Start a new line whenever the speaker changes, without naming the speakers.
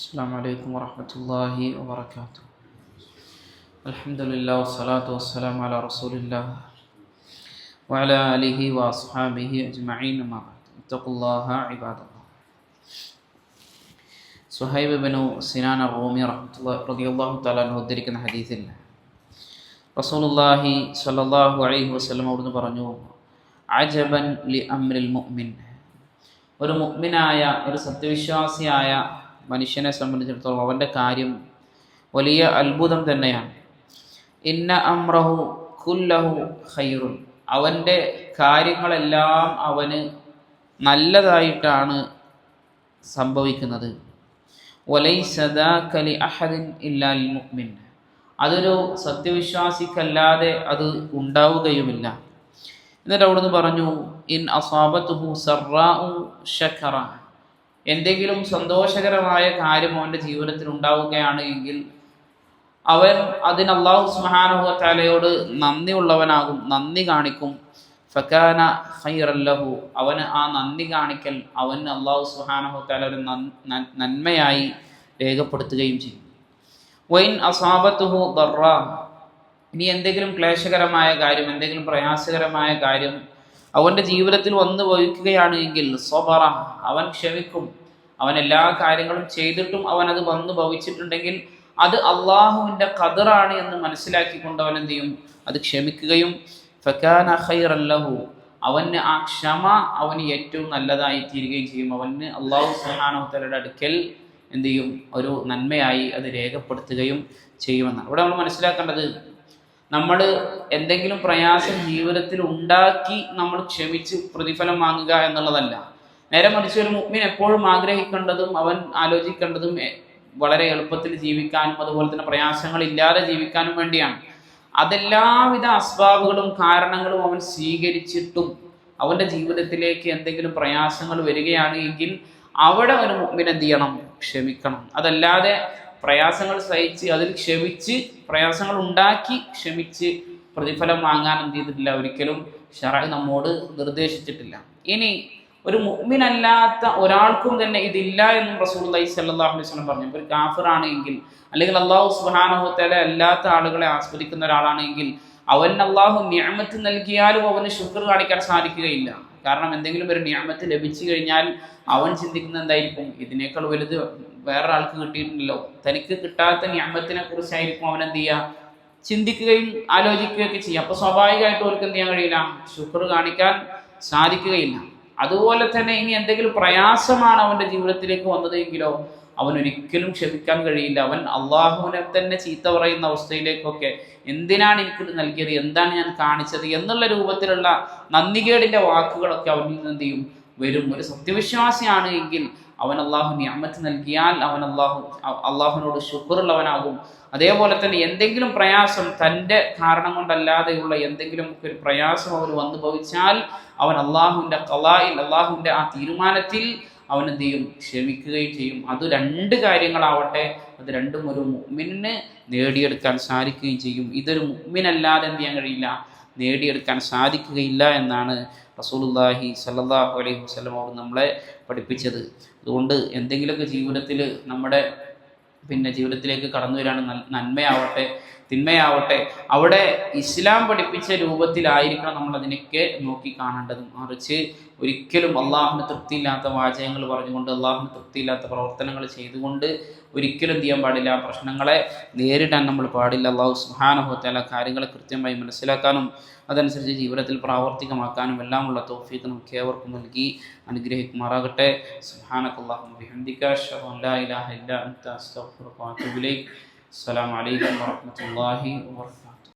السلام عليكم ورحمة الله وبركاته. الحمد لله والصلاة والسلام على رسول الله وعلى آله وأصحابه أجمعين أما بعد. اتقوا الله عباد الله. സുഹൈബ് ബിനു സിനാൻ റൂമി റളിയല്ലാഹു തആല അൻഹു ഉദ്ധരിക്കുന്ന ഹദീസിൽ റസൂലുള്ളാഹി സ്വല്ലല്ലാഹു അലൈഹി വസല്ലം അവിടുന്ന് പറഞ്ഞു, അജബൻ ലി അംരിൽ മുഅ്മിൻ, ഒരു മുഅ്മിനായ ഒരു സത്യവിശ്വാസിയായ മനുഷ്യനെ സംബന്ധിച്ചിടത്തോളം അവൻ്റെ കാര്യം വലിയ അത്ഭുതം തന്നെയാണ്. ഇന്ന അംറഹു കുല്ലഹു ഖൈറുൻ, അവൻ്റെ കാര്യങ്ങളെല്ലാം അവന് നല്ലതായിട്ടാണ് സംഭവിക്കുന്നത്. വലൈസ ദാക ലി അഹദിൻ ഇല്ലാ ലിൽ മുഅ്മിൻ, അതൊരു സത്യവിശ്വാസിക്കല്ലാതെ അത് ഉണ്ടാവുകയുമില്ല. എന്നിട്ട് അവിടുന്ന് പറഞ്ഞു, ഇൻ അസാബത്തുഹു സറാഉ ശകറ, എന്തെങ്കിലും സന്തോഷകരമായ കാര്യം അവൻ്റെ ജീവിതത്തിൽ ഉണ്ടാവുകയാണ് എങ്കിൽ അവൻ അതിന് അല്ലാഹു സുബ്ഹാനഹു വ തആലയോട് നന്ദിയുള്ളവനാകും, നന്ദി കാണിക്കും. ഫകാന ഖൈറൻ ലഹു, അവന് ആ നന്ദി കാണിക്കൽ അവന് അല്ലാഹു സുബ്ഹാനഹു വ തആല ഒരു നന്മയായി രേഖപ്പെടുത്തുകയും ചെയ്യും. വൈൻ അസാബത്തുഹു ദറ, ഇനി എന്തെങ്കിലും ക്ലേശകരമായ കാര്യം, എന്തെങ്കിലും പ്രയാസകരമായ കാര്യം അവൻ്റെ ജീവിതത്തിൽ വന്നു ഭവിക്കുകയാണ് എങ്കിൽ സ്വബറ, അവൻ ക്ഷമിക്കും. അവൻ എല്ലാ കാര്യങ്ങളും ചെയ്തിട്ടും അവൻ അത് വന്നു ഭവിച്ചിട്ടുണ്ടെങ്കിൽ അത് അള്ളാഹുവിൻ്റെ ഖദറാണ് എന്ന് മനസ്സിലാക്കിക്കൊണ്ട് അവൻ എന്ത് ചെയ്യും, അത് ക്ഷമിക്കുകയും. ഫകാന ഖൈറൻ ലഹു, അവന് ആ ക്ഷമ അവന് ഏറ്റവും നല്ലതായി തീരുകയും ചെയ്യും. അവന് അള്ളാഹു സുബ്ഹാനഹു വ തആലയുടെ അടുക്കൽ എന്ത് ചെയ്യും, ഒരു നന്മയായി അത് രേഖപ്പെടുത്തുകയും ചെയ്യുമെന്നാണ്. ഇവിടെ നമ്മൾ മനസ്സിലാക്കേണ്ടത്, നമ്മൾ എന്തെങ്കിലും പ്രയാസം ജീവിതത്തിൽ ഉണ്ടാക്കി നമ്മൾ ക്ഷമിച്ച് പ്രതിഫലം വാങ്ങുക എന്നുള്ളതല്ല. നേരെ മറിച്ച് ഒരു മുഅ്മിൻ എപ്പോഴും ആഗ്രഹിക്കേണ്ടതും അവൻ ആലോചിക്കേണ്ടതും വളരെ എളുപ്പത്തിൽ ജീവിക്കാനും അതുപോലെ തന്നെ പ്രയാസങ്ങളില്ലാതെ ജീവിക്കാനും വേണ്ടിയാണ്. അതെല്ലാവിധ അസ്ബാബുകളും കാരണങ്ങളും അവൻ സ്വീകരിച്ചിട്ടും അവൻ്റെ ജീവിതത്തിലേക്ക് എന്തെങ്കിലും പ്രയാസങ്ങൾ വരികയാണ് എങ്കിൽ അവിടെ ഒരു മുഅ്മിൻ എന്ത് ചെയ്യണം, ക്ഷമിക്കണം. അതല്ലാതെ പ്രയാസങ്ങൾ സഹിച്ച് അതിൽ ക്ഷമിച്ച് പ്രയാസങ്ങൾ ഉണ്ടാക്കി ക്ഷമിച്ച് പ്രതിഫലം വാങ്ങാൻ എന്ത് ചെയ്തിട്ടില്ല, ഒരിക്കലും ശറഅ് നമ്മോട് നിർദ്ദേശിച്ചിട്ടില്ല. ഇനി ഒരു മുഅ്മിനല്ലാത്ത ഒരാൾക്കും തന്നെ ഇതില്ല എന്നും റസൂലുള്ളാഹി സ്വല്ലല്ലാഹു അലൈഹി വസല്ലം പറഞ്ഞു. ഒരു കാഫിറാണ് എങ്കിൽ, അല്ലെങ്കിൽ അല്ലാഹു സുബ്ഹാനഹു വ തആല അല്ലാത്ത ആളുകളെ ആസ്വദിക്കുന്ന ഒരാളാണ് എങ്കിൽ അവന് അല്ലാഹു നിഅമത്ത് നൽകിയാലും അവന് ശുക്ർ കാണിക്കാൻ സാധിക്കുകയില്ല. കാരണം എന്തെങ്കിലും ഒരു നിഅമത്ത് ലഭിച്ചു കഴിഞ്ഞാൽ അവൻ ചിന്തിക്കുന്നത് എന്തായിരിക്കും, ഇതിനേക്കാൾ വലുത് വേറൊരാൾക്ക് കിട്ടിയിട്ടുണ്ടല്ലോ, തനിക്ക് കിട്ടാത്ത നിഅമത്തിനെ കുറിച്ചായിരിക്കും അവൻ എന്ത് ചെയ്യുക, ചിന്തിക്കുകയും ആലോചിക്കുകയൊക്കെ ചെയ്യുക. അപ്പോൾ സ്വാഭാവികമായിട്ടും അവർക്ക് എന്ത് ചെയ്യാൻ കഴിയില്ല, ശുക്ർ കാണിക്കാൻ സാധിക്കുകയില്ല. അതുപോലെ തന്നെ ഇനി എന്തെങ്കിലും പ്രയാസമാണ് അവൻ്റെ ജീവിതത്തിലേക്ക് വന്നതെങ്കിലോ അവൻ ഒരിക്കലും ക്ഷമിക്കാൻ കഴിയില്ല. അവൻ അള്ളാഹുവിനെ തന്നെ ചീത്ത പറയുന്ന അവസ്ഥയിലേക്കൊക്കെ, എന്തിനാണ് എനിക്കിത് നൽകിയത്, എന്താണ് ഞാൻ കാണിച്ചത് എന്നുള്ള രൂപത്തിലുള്ള നന്ദികേടിൻ്റെ വാക്കുകളൊക്കെ അവനിൽ നിന്ന് എന്ത് ചെയ്യും, വരും. ഒരു സത്യവിശ്വാസിയാണ് എങ്കിൽ അവൻ അള്ളാഹു നിഅമത്ത് നൽകിയാൽ അവൻ അള്ളാഹുവിനോട് ശുക്റുള്ളവനാകും. അതേപോലെ തന്നെ എന്തെങ്കിലും പ്രയാസം തൻ്റെ കാരണം കൊണ്ടല്ലാതെയുള്ള എന്തെങ്കിലും ഒരു പ്രയാസം അവന് വന്നു ഭവിച്ചാൽ അവൻ അള്ളാഹുവിൻ്റെ ഖളായിൽ, അള്ളാഹുവിൻ്റെ ആ തീരുമാനത്തിൽ അവൻ എന്ത് ചെയ്യും, ക്ഷമിക്കുകയും ചെയ്യും. അത് രണ്ട് കാര്യങ്ങളാവട്ടെ, അത് രണ്ടും ഒരു മുഅ്മിനിന് നേടിയെടുക്കാൻ സാധിക്കുകയും ചെയ്യും. ഇതൊരു മുഅ്മിനല്ലാതെ എന്ത് ചെയ്യാൻ കഴിയില്ല, നേടിയെടുക്കാൻ സാധിക്കുകയില്ല എന്നാണ് റസൂലുള്ളാഹി സ്വല്ലല്ലാഹു അലൈഹി വസല്ലം അവർ നമ്മളെ പഠിപ്പിച്ചത്. അതുകൊണ്ട് എന്തെങ്കിലുമൊക്കെ ജീവിതത്തിൽ നമ്മുടെ ജീവിതത്തിലേക്ക് കടന്നു വരികയാണ്, നന്മയാവട്ടെ തിന്മയാവട്ടെ, അവിടെ ഇസ്ലാം പഠിപ്പിച്ച രൂപത്തിലായിരിക്കണം നമ്മൾ അതിനൊക്കെ നോക്കി കാണേണ്ടതും. മറിച്ച് ഒരിക്കലും അള്ളാഹുവിന് തൃപ്തിയില്ലാത്ത വാചകങ്ങൾ പറഞ്ഞുകൊണ്ട്, അള്ളാഹുവിന് തൃപ്തിയില്ലാത്ത പ്രവർത്തനങ്ങൾ ചെയ്തുകൊണ്ട് ഒരിക്കലും എന്ത് ചെയ്യാൻ പാടില്ല, പ്രശ്നങ്ങളെ നേരിടാൻ നമ്മൾ പാടില്ല. അള്ളാഹു സുബ്ഹാനഹു വ തആല കാര്യങ്ങളെ കൃത്യമായി മനസ്സിലാക്കാനും അതനുസരിച്ച് ജീവിതത്തിൽ പ്രാവർത്തികമാക്കാനും എല്ലാമുള്ള തൗഫീഖ് നമുക്ക് ഏവർക്കും നൽകി അനുഗ്രഹിക്കുമാറാകട്ടെ. സുബ്ഹാനകല്ലാഹുമ്മ ബിഹംദിക അശ്ഹദു അൻ ലാ ഇലാഹ ഇല്ലാ അൻത അസ്തഗ്ഫിറുക വ അത്തൂബു ഇലൈക്. അസ്സലാമു അലൈക്കും വറഹ്മത്തുള്ളാഹി വബറകാതുഹു.